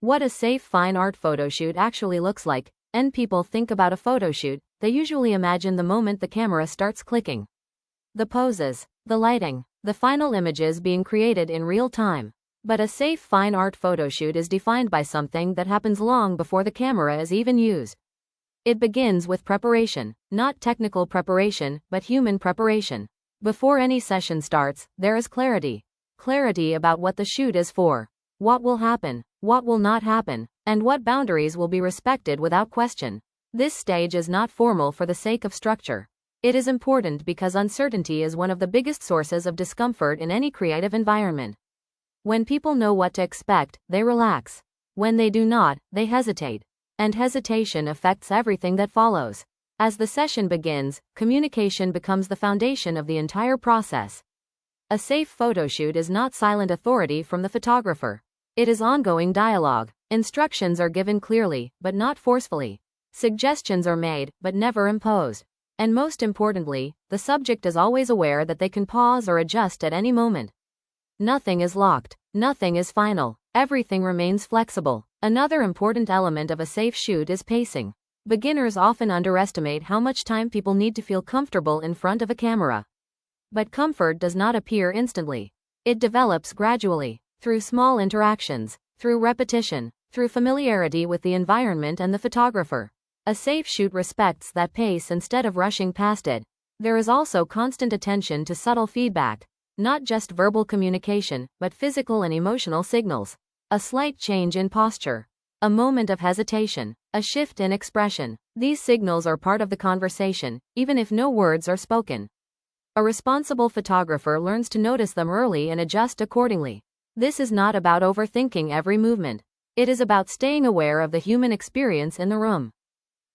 What a safe fine art photoshoot actually looks like. When people think about a photoshoot, they usually imagine the moment the camera starts clicking. The poses, the lighting, the final images being created in real time. But a safe fine art photoshoot is defined by something that happens long before the camera is even used. It begins with preparation, not technical preparation, but human preparation. Before any session starts, there is clarity. Clarity about what the shoot is for, what will happen, what will not happen, and what boundaries will be respected without question. This stage is not formal for the sake of structure. It is important because uncertainty is one of the biggest sources of discomfort in any creative environment. When people know what to expect, they relax. When they do not, they hesitate. And hesitation affects everything that follows. As the session begins, communication becomes the foundation of the entire process. A safe photoshoot is not silent authority from the photographer. It is ongoing dialogue. Instructions are given clearly, but not forcefully. Suggestions are made, but never imposed. And most importantly, the subject is always aware that they can pause or adjust at any moment. Nothing is locked. Nothing is final. Everything remains flexible. Another important element of a safe shoot is pacing. Beginners often underestimate how much time people need to feel comfortable in front of a camera. But comfort does not appear instantly. It develops gradually, through small interactions, through repetition, through familiarity with the environment and the photographer. A safe shoot respects that pace instead of rushing past it. There is also constant attention to subtle feedback, not just verbal communication, but physical and emotional signals. A slight change in posture, a moment of hesitation, a shift in expression. These signals are part of the conversation, even if no words are spoken. A responsible photographer learns to notice them early and adjust accordingly. This is not about overthinking every movement. It is about staying aware of the human experience in the room.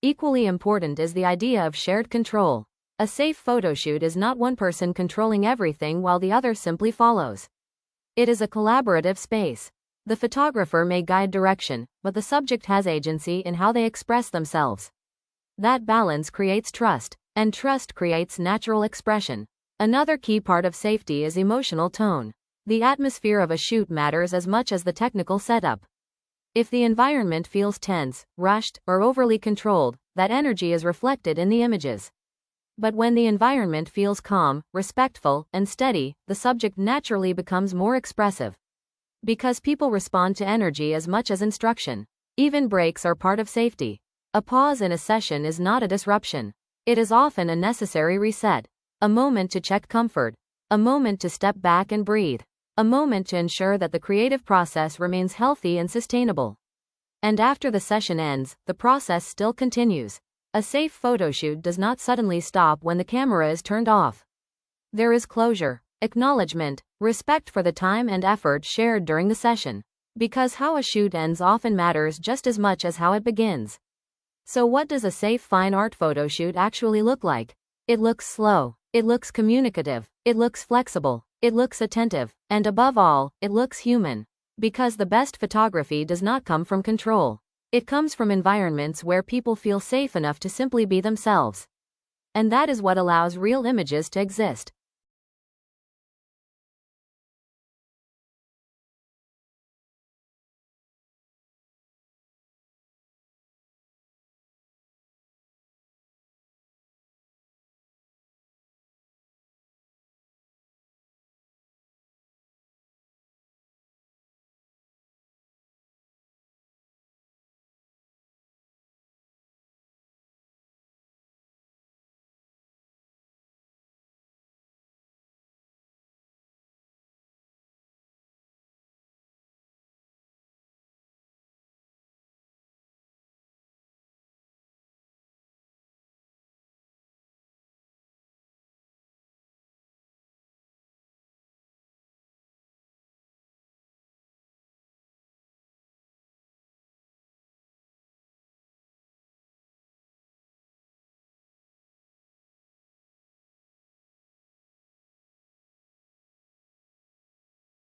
Equally important is the idea of shared control. A safe photoshoot is not one person controlling everything while the other simply follows. It is a collaborative space. The photographer may guide direction, but the subject has agency in how they express themselves. That balance creates trust, and trust creates natural expression. Another key part of safety is emotional tone. The atmosphere of a shoot matters as much as the technical setup. If the environment feels tense, rushed, or overly controlled, that energy is reflected in the images. But when the environment feels calm, respectful, and steady, the subject naturally becomes more expressive. Because people respond to energy as much as instruction. Even breaks are part of safety. A pause in a session is not a disruption. It is often a necessary reset. A moment to check comfort. A moment to step back and breathe. A moment to ensure that the creative process remains healthy and sustainable. And after the session ends, the process still continues. A safe photoshoot does not suddenly stop when the camera is turned off. There is closure, acknowledgement, respect for the time and effort shared during the session. Because how a shoot ends often matters just as much as how it begins. So what does a safe fine art photoshoot actually look like? It looks slow. It looks communicative. It looks flexible. It looks attentive. And above all, it looks human. Because the best photography does not come from control. It comes from environments where people feel safe enough to simply be themselves. And that is what allows real images to exist.